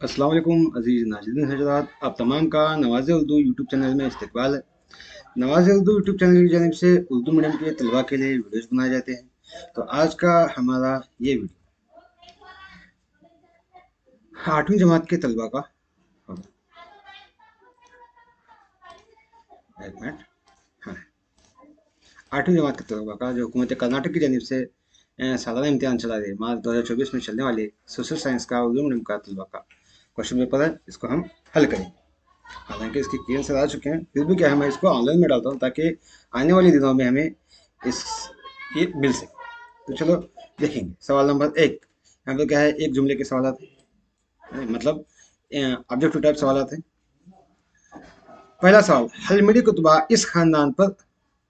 अस्सलाम वालेकुम अजीज़ नाज़रीन हज़रात, आप तमाम का नवाज़ उर्दू यूट्यूब चैनल में इस्तकबाल है। नवाज़ उर्दू यूट्यूब चैनल की जानिब से उर्दू मीडियम के तलबा के लिए वीडियोस बनाए जाते हैं। तो आज का हमारा ये वीडियो 8वीं जमात के तलबा का होगा। एक मिनट। हाँ, 8वीं जमात के तलबा का जो हुकूमत कर्नाटक की जानिब से सालाना इम्तिहान चला रही है, मार्च 2024 में चलने वाले सोशल साइंस का उर्दू मीडियम का तलबा का क्वेश्चन पेपर है। इसको हम हल करेंगे। हालांकि इसके कई आंसर आ चुके हैं, फिर भी क्या है, मैं इसको ऑनलाइन में डालता हूँ ताकि आने वाले दिनों में हमें इस ये मिल सके। तो चलो देखेंगे। सवाल नंबर 1, यहाँ पर क्या है, एक जुमले के सवाल हैं, मतलब ऑब्जेक्टिव टाइप सवाल हैं। पहला सवाल, हलमिडी कुतबा इस खानदान पर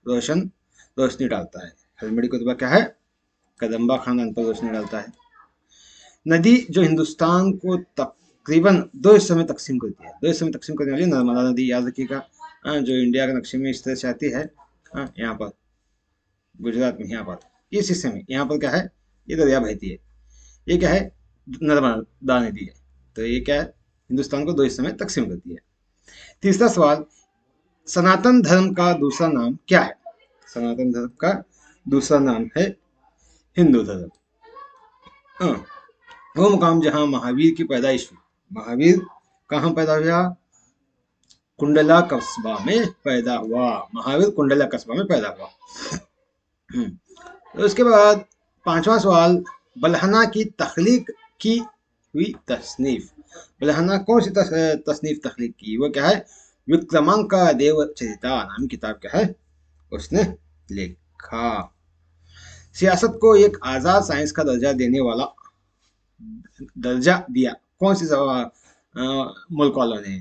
रोशन रोशनी डालता है। हलमिडी कुतबा क्या है? कदम्बा खानदान पर रोशनी डालता है। नदी जो हिंदुस्तान को तकरीबन दो हिस्सों में तकसीम करती है, दो हिस्सों में तकसीम करने वाली नर्मदा नदी, याद रखिएगा। जो इंडिया के नक्शे में इस तरह से आती है। यहाँ पर गुजरात में, यहाँ पर इस हिस्से में, यहाँ पर क्या है, ये दरिया बहती है। ये क्या है? नर्मदा नदी है। तो ये क्या है, हिंदुस्तान को दो हिस्सों में तकसीम करती है। तीसरा सवाल, सनातन धर्म का दूसरा नाम क्या है? सनातन धर्म का दूसरा नाम है हिंदू धर्म। हाँ, वो मुकाम जहाँ महावीर की पैदाइश हुई। महावीर कहाँ पैदा हुआ? कुंडला कस्बा में पैदा हुआ। महावीर कुंडला कस्बा में पैदा हुआ। तो उसके बाद पांचवा सवाल, बलहना की तख्लीक की हुई तसनीफ। बलहना कौन सी तसनीफ तख्लीक की? वो क्या है? विक्रमांका देव चरिता नाम किताब क्या है उसने लिखा। सियासत को एक आजाद साइंस का दर्जा देने वाला दर्जा दिया कौन सी मुल्क वालों ने?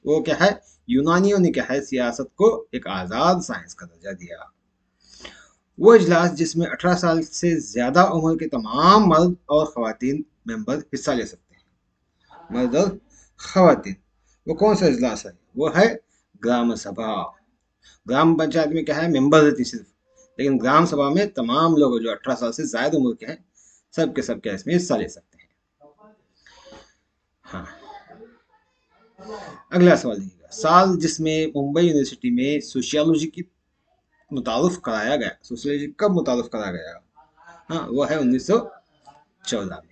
वो क्या है? यूनानियों ने क्या है, सियासत को एक आजाद साइंस का दर्जा दिया। वो इजलास जिसमें 18 साल से ज्यादा उम्र के तमाम मर्द और खवातीन मेंबर हिस्सा ले सकते हैं। मर्द और खवातीन, वो कौन सा इजलास है? वो है ग्राम सभा। ग्राम पंचायत में क्या है, मेंबर रहती सिर्फ, लेकिन ग्राम सभा में तमाम लोग जो 18 साल से ज्यादा उम्र के हैं, सब के सब क्या इसमें हिस्सा ले सकते हैं। हाँ, अगला सवाल देखिएगा। साल जिसमें मुंबई यूनिवर्सिटी में सोशियोलॉजी की मुतारुफ कराया गया, सोशियोलॉजी कब मुतारुफ कराया गया? हाँ, वो है 1914 में।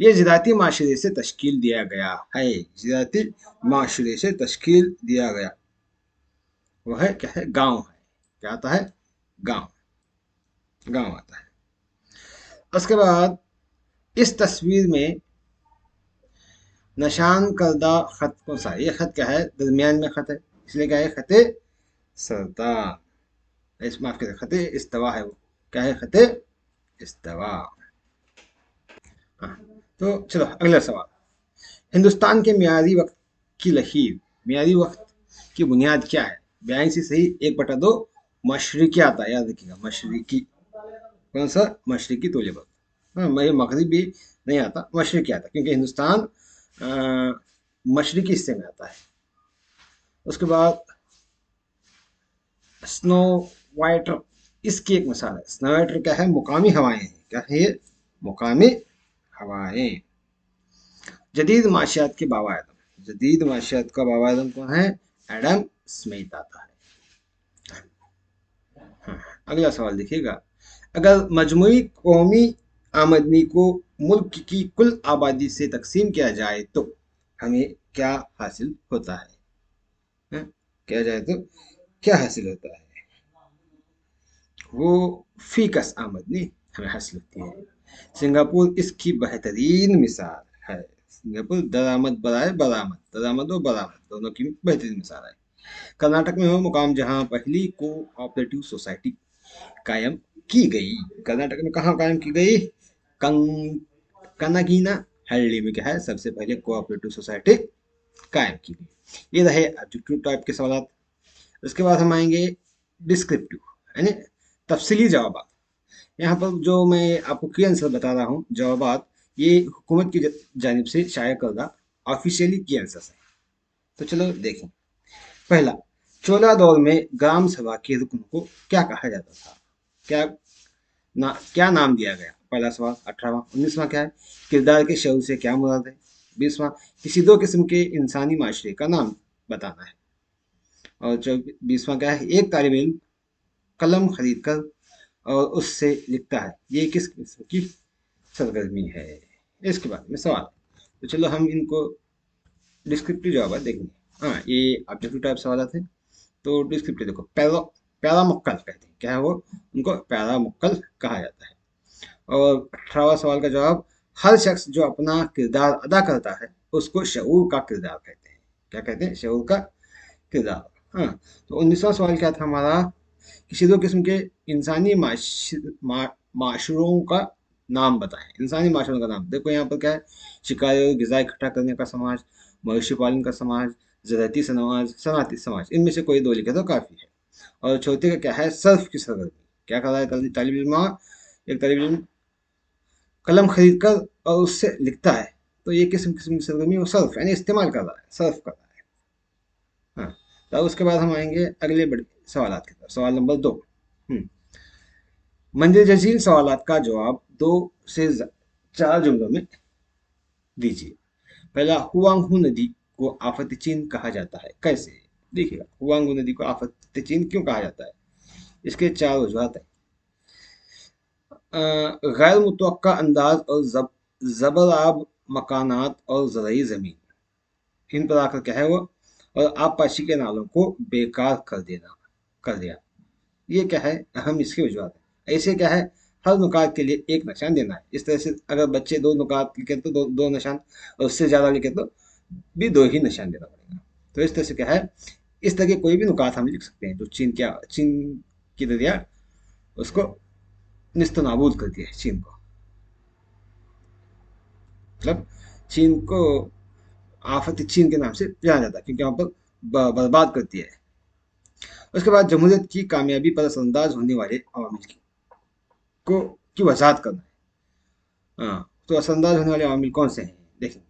ये ज़राती माशरे से तश्कील दिया गया है। ज़राती माशरे से तश्कील दिया गया, वो है क्या है? गांव है। क्या आता है? गांव। गांव आता है। उसके बाद इस तस्वीर में निशान करदा खत कौन सा है? ये खत क्या है? दरमियान में खत है, इसलिए क्या है? खते सरदार। इस माफ करें, खते इस्तवा है। वो क्या है? खते इस्तवा। हाँ, तो चलो अगला सवाल। हिंदुस्तान के मियादी वक्त की लकीर, मियादी वक्त की बुनियाद क्या है? 82 सही 1/2 मशरिकी आता है, याद रखिएगा। मशरिकी कौन सा? मशरिकी तोले वक्त। हाँ, मैं मगरिबी नहीं आता, मशरिकी आता, क्योंकि हिंदुस्तान मशरिकी हिस्से में आता है। उसके बाद स्नो वाइटर, इसकी एक मिसाल है। स्नो वाइटर क्या है? मुकामी हवाएं हैं। क्या है ये? मुकामी हवाएं। जदीद माशियात के बाबा आदम, जदीद माशियात का बाबा आदम कौन है? एडम स्मिथ आता है। हाँ, अगला सवाल देखिएगा। अगर मजमुई कौमी आमदनी को मुल्क की कुल आबादी से तकसीम किया जाए तो हमें क्या हासिल होता है? हाँ? किया जाए तो क्या हासिल होता है? वो फीकस आमदनी हमें हासिल होती है। सिंगापुर इसकी बेहतरीन मिसाल है। सिंगापुर दरामद बराए बरामद, दरामद और बरामद दोनों की बेहतरीन मिसाल है। कर्नाटक में वो मुकाम जहाँ पहली कोऑपरेटिव सोसाइटी कायम की गई। कर्नाटक में कहाँ कायम की गई? कनागिना हल्ली में क्या है, सबसे पहले कोऑपरेटिव सोसाइटी कायम की गई। ये रहे एडजेक्टिव टाइप के सवाल। उसके बाद हम आएंगे डिस्क्रिप्टिव, यानी तफसीली जवाब। यहाँ पर जो मैं आपको की आंसर बता रहा हूँ, जवाब, ये हुकूमत की जानिब से शाया करदा ऑफिशियली की आंसर है। तो चलो देखें। पहला, चोला दौर में ग्राम सभा के रुकन को क्या कहा जाता था? क्या नाम दिया गया? पहला सवाल। 18वां 19वां क्या है? किरदार के शव से क्या मुराद है? 20वां, किसी दो किस्म के इंसानी माशरे का नाम बताना है। और 20वां क्या है, एक तालिब इल्म कलम खरीद कर और उससे लिखता है, ये किस किस्म की सरगर्मी है। इसके बाद में सवाल, तो चलो हम इनको डिस्क्रिप्टिव जवाब देखेंगे। हाँ, ये ऑब्जेक्टिव टाइप सवाल थे। तो डिस्क्रिप्टिव देखो, पैरामुक्कल कहते हैं, क्या है वो, उनको पैरामुक्कल कहा जाता है। और 18वां सवाल का जवाब, हर शख्स जो अपना किरदार अदा करता है उसको शऊर का किरदार कहते हैं। क्या कहते हैं, शऊर का किरदार। हाँ, तो 19वां सवाल क्या था हमारा, किसी दो किस्म के इंसानी माशरों का नाम बताएं। इंसानी माशरों का नाम देखो, यहाँ पर क्या है, शिकार और ग़िज़ा इकट्ठा करने का समाज, मवेशी पालन का समाज, ज़राती समाज, सनाती समाज, इनमें से कोई दो लिखे तो काफ़ी है। और चौथे का क्या है, सर्फ की सरगर्मी, क्या कर रहा है तालिब इल्म, एक तालिब इल्म कलम खरीद कर और उससे लिखता है, तो ये किस्म किस्म की सरगर्मी, वो सर्फ यानी इस्तेमाल कर रहा है, सर्फ कर रहा है। हाँ, तो उसके बाद हम आएंगे अगले बड़े सवाल की तरफ। सवाल नंबर 2, मंजिल जजील सवाल का जवाब 2 से 4 जुमलों में दीजिए। पहला, हुआंगहू नदी को आफत चीन कहा जाता है, कैसे। देखिएगा, हुआंगहू नदी को आफत चीन क्यों कहा जाता है, इसके 4 वजूहत हैं। गैर मुतवक्का अंदाज और जबरआब मकानात और ज़रई ज़मीन, इन पर आकर क्या है वो, और आबपाशी के नालों को बेकार कर दिया, ये क्या है, अहम इसकी वजूहत है। ऐसे क्या है, हर नुकात के लिए एक निशान देना है। इस तरह से अगर बच्चे 2 नुकात लिखे तो दो निशान, और उससे ज़्यादा लिखे तो भी 2 ही निशान देना पड़ेगा। तो इस तरह से क्या है, इस तरह के कोई भी नुकात हम लिख सकते हैं जो चीन की दरिया उसको निस्तो नाबूद कर दिया है, चीन को, मतलब चीन को आफत चीन के नाम से जाना जाता है, क्योंकि वहाँ पर बर्बाद करती है। उसके बाद जमहूरियत की कामयाबी पर असरअंदाज होने वाले अवामिल की वजाहत करना है। हाँ, तो असरअंदाज होने वाले अवामिल कौन से हैं, देखेंगे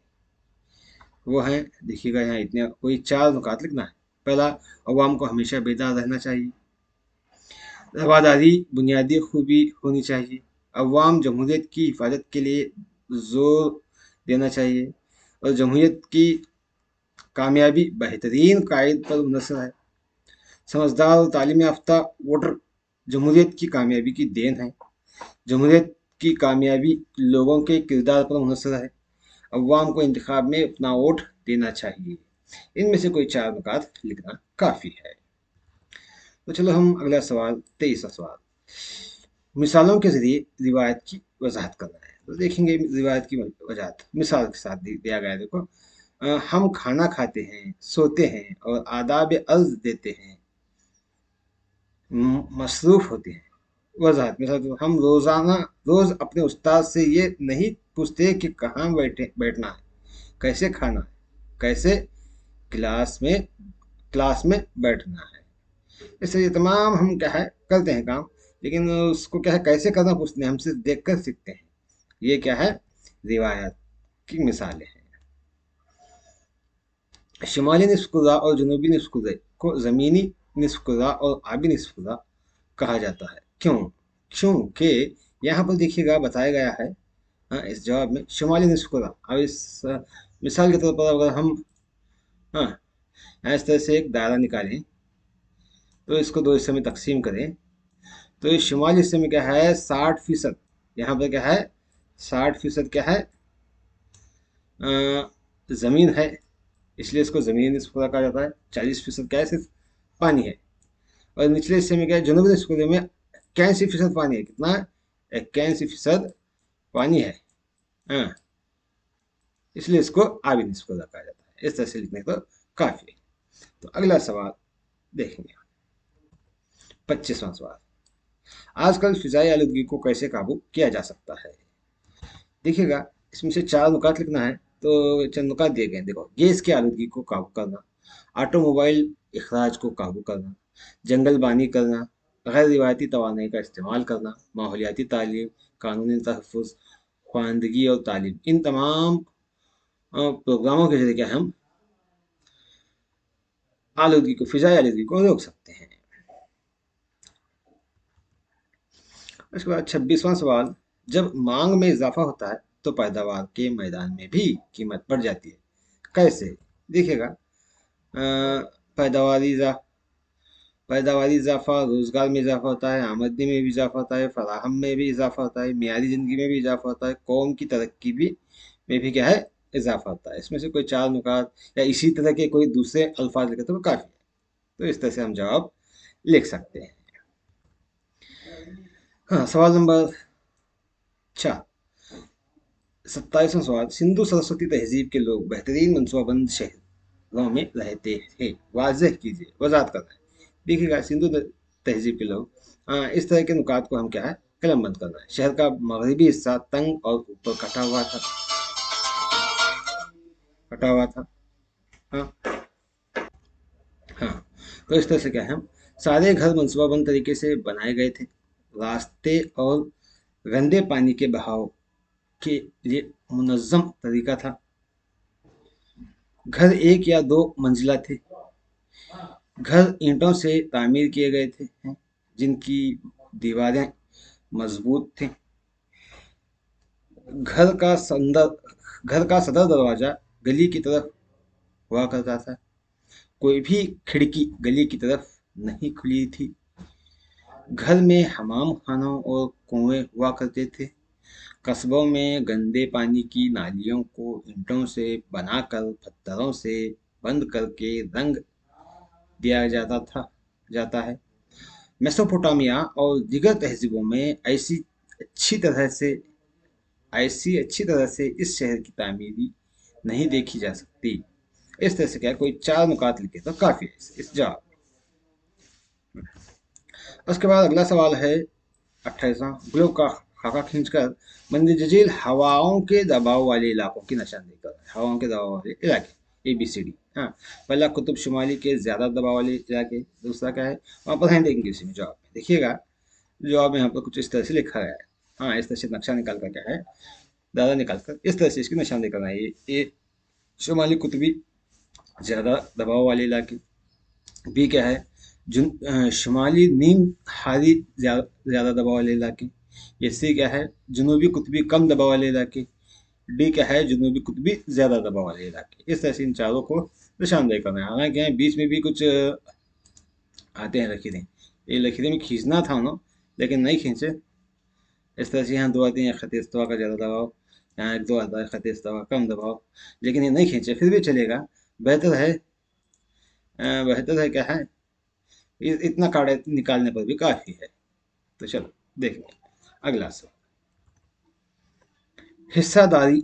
वो हैं, देखिएगा यहाँ इतने कोई 4 नुकात लिखना है। पहला, अवाम को हमेशा बेदार रहना चाहिए। रवादारी बुनियादी खूबी होनी चाहिए। अवाम जमहूरियत की हिफाजत के लिए जोर देना चाहिए। और जमहूरियत की कामयाबी बेहतरीन कायद पर मुनहसर है। समझदार और तालीम याफ्ता वोटर जमहूरियत की कामयाबी की देन है। जमहूरियत की कामयाबी लोगों के किरदार पर मुनहसर है। अवाम को इंतखाब में अपना वोट देना चाहिए। इनमें से कोई 4 नुकात लिखना काफ़ी है। तो चलो हम अगला सवाल, 23वां सवाल, मिसालों के जरिए रिवायत की वजाहत करना है। तो देखेंगे रिवायत की वजाहत मिसाल के साथ दिया गया है। देखो, हम खाना खाते हैं, सोते हैं और आदाब अर्ज देते हैं, मसरूफ होते हैं। वजाहत, मिसाल तो हम रोज अपने उस्ताद से ये नहीं पूछते कि कहाँ बैठना है, कैसे खाना है, कैसे क्लास में बैठना है। इससे ये तमाम हम क्या है करते हैं काम, लेकिन उसको क्या है कैसे करना पूछते हैं, हम सिर्फ देख कर सीखते हैं। ये क्या है, रिवायत की मिसालें हैं। शुमाली निस्फ और जनूबी निस्फ को ज़मीनी निस्फ और आबी निस्फ कहा जाता है, क्यों, क्योंकि यहाँ पर देखिएगा बताया गया है। हाँ, इस जवाब में शुमाली निस्फ, अब इस मिसाल के तौर पर अगर हम, हाँ, इस तरह से एक दायरा निकालें तो इसको 2 हिस्से में तकसीम करें, तो इस शुमाली हिस्से में क्या है, 60%, यहाँ पर क्या है, 60% क्या है, ज़मीन है, इसलिए इसको ज़मीन निस्फ कहा जाता है। 40% क्या है, सिर्फ पानी है। और निचले हिस्से में क्या है, जनूबी निस्फ में 81% पानी है, कितना, 81% पानी है। हाँ, इसलिए इसको आबी निस्फ कहा जाता है। इस तरह से लिखने को काफ़ी है। तो अगला सवाल देखेंगे, 25वां सवाल, आजकल फिजाई आलूदगी को कैसे काबू किया जा सकता है। देखिएगा, इसमें से 4 नुकात लिखना है, तो चंद नुकात दिए गए हैं। देखो, गैस की आलूदगी को काबू करना, ऑटोमोबाइल अखराज को काबू करना, जंगल बानी करना, गैर रिवायती तवानाई का इस्तेमाल करना, माहौलियाती तालीम, कानूनी तहफ़्फ़ुज़, ख्वानदगी और तालीम, इन तमाम प्रोग्रामों के जरिए क्या हम आलूदगी को, फिजाई आलूदगी को रोक सकते हैं। उसके बाद 26वां सवाल, जब मांग में इजाफा होता है तो पैदावार के मैदान में भी कीमत बढ़ जाती है। कैसे? देखिएगा, पैदावारी पैदावारी इजाफा, रोजगार में इजाफा होता है, आमदनी में भी इजाफा होता है, फराहम में भी इजाफा होता है, मियारी जिंदगी में भी इजाफा होता है, कौम की तरक्की भी में भी क्या है, इजाफा होता है। इसमें से कोई चार नुकात या इसी तरह के कोई दूसरे अल्फाज लिखे तो काफी है। तो इस तरह से हम जवाब लिख सकते हैं। हाँ, सवाल नंबर 4, 27वां सवाल। सिंधु सरस्वती तहजीब के लोग बेहतरीन मनसूबाबंद शहरों में रहते थे, वाजह कीजिए। वजाहत करना है। देखिएगा, सिंधु तहजीब के लोग, इस तरह के नुकात को हम क्या है, कलमबंद करना है। शहर का मगरबी हिस्सा तंग और ऊपर कटा हुआ था। हाँ। हाँ, तो इस तरह से क्या है, हम सारे घर मनसूबाबंद तरीके से बनाए गए थे। रास्ते और गंदे पानी के बहाव के लिए मुनज़्ज़म तरीका था। घर एक या दो मंजिला थे। घर ईंटों से तामीर किए गए थे, जिनकी दीवारें मजबूत थीं। घर का संदर घर का सदर दरवाजा गली की तरफ हुआ करता था। कोई भी खिड़की गली की तरफ नहीं खुली थी। घर में हमाम खानों और कुएं हुआ करते थे। कस्बों में गंदे पानी की नालियों को ईंटों से बनाकर पत्थरों से बंद करके रंग दिया जाता है। मेसोपोटामिया और दीगर तहजीबों में ऐसी अच्छी तरह से इस शहर की तामीरी नहीं देखी जा सकती। इस तरह से क्या है, कोई चार नुकात लिखे तो काफी है इस जवाब। उसके बाद अगला सवाल है 28वां। ग्लोब का खाका खींचकर मंदिर जजील हवाओं के दबाव वाले इलाकों की निशानदेही कर रहा है। हवाओं के दबाव वाले इलाके ABCD। हाँ, पहला कुतुब शुमाली के ज्यादा दबाव वाले इलाके। दूसरा क्या है, वहाँ पर है देखेंगे इसी में जवाब में। देखिएगा, जवाब में यहाँ पर कुछ इस तरह से लिखा गया है। हाँ, इस तरह से नक्शा निकाल कर क्या है, दादा निकाल कर इस तरह से इसकी निशानदेही करना है। ये शुमाली कुतुबी ज्यादा दबाव वाले इलाके। बी क्या है, शुमाली नीम हारी ज्यादा दबाव वाले इलाके। ये सी क्या है, जनूबी कुतबी कम दबाव वाले इलाके। डी क्या है, जनूबी कुतबी ज्यादा दबाव वाले इलाके। इस तरह से इन चारों को निशानदेही करना है। हालांकि यहाँ बीच में भी कुछ आते हैं लकीरें, ये लकीरें में खींचना था उन्होंने, लेकिन नहीं खींचे। इस तरह से यहाँ दो आती हैं, खत इस्तवा का ज़्यादा दबाव, यहाँ एक दो आता है खत इस्तवा कम दबाव, लेकिन ये नहीं खींचे, फिर भी चलेगा। बेहतर है क्या है, इतना कार्ड निकालने पर भी काफ़ी है। तो चलो देखेंगे अगला सवाल। हिस्सादारी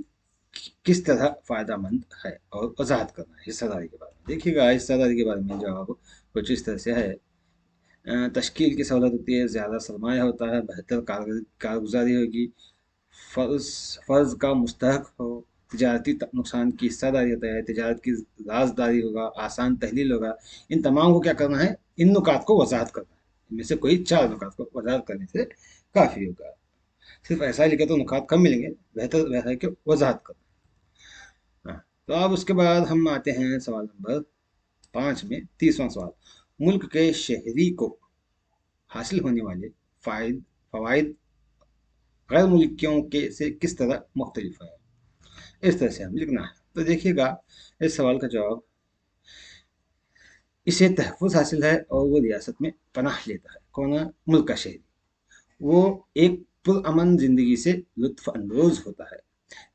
किस तरह फायदेमंद है और वजाहत करना है हिस्सादारी के बारे में। देखिएगा, हिस्सादारी के बारे में जवाब कुछ इस तरह से है। तश्कील की सहूलत होती है, ज़्यादा सरमाया होता है, बेहतर कारगुजारी होगी, फ़र्ज फ़र्ज का मुस्तहक हो, तिजारती नुकसान की हिस्सादारी होता है, तिजारत की राजदारी होगा, आसान तहलील होगा। इन तमाम को क्या करना है, इन नुकात को वजाहत करना है। इनमें से कोई चार नुकात को वजाहत करने से काफ़ी होगा। सिर्फ ऐसा ही लिखे तो नुकात कम मिलेंगे, बेहतर वह है कि वजाहत करना। हाँ, तो अब उसके बाद हम आते हैं सवाल नंबर 5 में, 30वां सवाल। मुल्क के शहरी को हासिल होने वाले फ़वाइद गैर मुल्कियों के से किस तरह मुख्तलिफ है। इस तरह से हम लिखना है। तो देखिएगा, इस सवाल का जवाब, इसे तहफ़्फ़ुज़ हासिल है और वो रियासत में पनाह लेता है। कौन है, मुल्क का शहरी। वो एक पुरअमन ज़िंदगी से लुत्फ़ अंदोज़ होता है।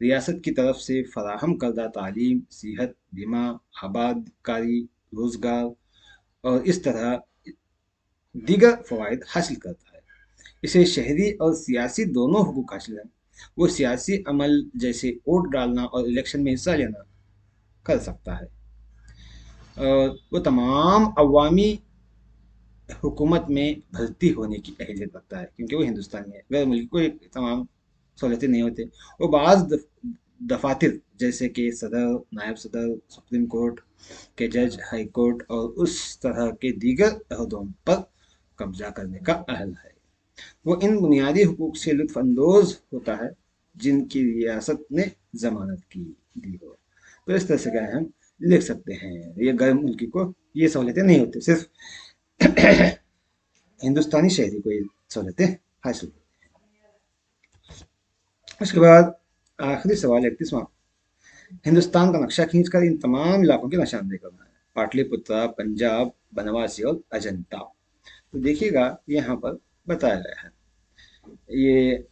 रियासत की तरफ से फराहम करदा तालीम, सेहत, बीमा, आबादकारी, रोज़गार और इस तरह दीगर फ़वाइद हासिल करता है। इसे शहरी और सियासी दोनों हुकूक हासिल हैं। वो सियासी अमल जैसे वोट डालना और इलेक्शन में हिस्सा लेना कर सकता है। और वो तमाम अवामी हुकूमत में भर्ती होने की अहलियत रखता है, क्योंकि वो हिंदुस्तानी है। गैर मुल्की को तमाम सहूलतें नहीं होते। वो बाज़ दफातर जैसे कि सदर, नायब सदर, सुप्रीम कोर्ट के जज, हाई कोर्ट और उस तरह के दीगर अहदों पर कब्जा करने का अहल है। वो इन बुनियादी हुकूक से लुत्फ़ अंदोज़ होता है जिनकी रियासत ने ज़मानत की दी हो। तो इस तरह से क्या है, हम लिख सकते हैं। ये गैर मुल्की को ये सहूलतें नहीं होती, सिर्फ हिंदुस्तानी शहरी को ये सहूलतें हासिल होती हैं। उसके बाद आखिरी सवाल 31वां। हिंदुस्तान का नक्शा खींचकर इन तमाम इलाकों की निशानदेही करना है। पाटलिपुत्र, पंजाब, बनवासी और अजंता। तो देखिएगा यहाँ पर बताया गया है। ये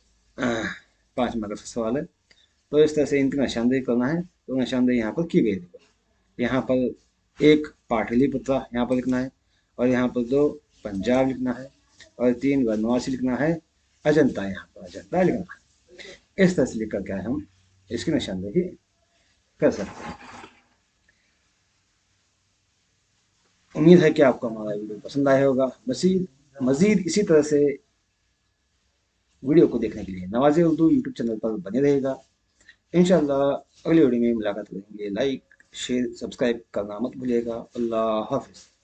5 नंबर का सवाल है। तो इस तरह से इनकी निशानदेही करना है, तो निशानदेही यहाँ पर की गई है। यहाँ पर एक पाटलिपुत्र यहाँ पर लिखना है, और यहाँ पर 2 पंजाब लिखना है, और 3 बनवासी लिखना है, अजंता यहाँ पर अजंता लिखना है। इस तरह से लिख कर क्या है हम इसकी निशानदेही कर सकते हैं। उम्मीद है कि आपको हमारा वीडियो पसंद आया होगा। मजीद मजीद इसी तरह से वीडियो को देखने के लिए नवाज़े उर्दू यूट्यूब चैनल पर बने रहेगा। इंशाल्लाह अगली वीडियो में मुलाकात करेंगे। लाइक शेयर सब्सक्राइब करना मत भूलिएगा। अल्लाह हाफिज़।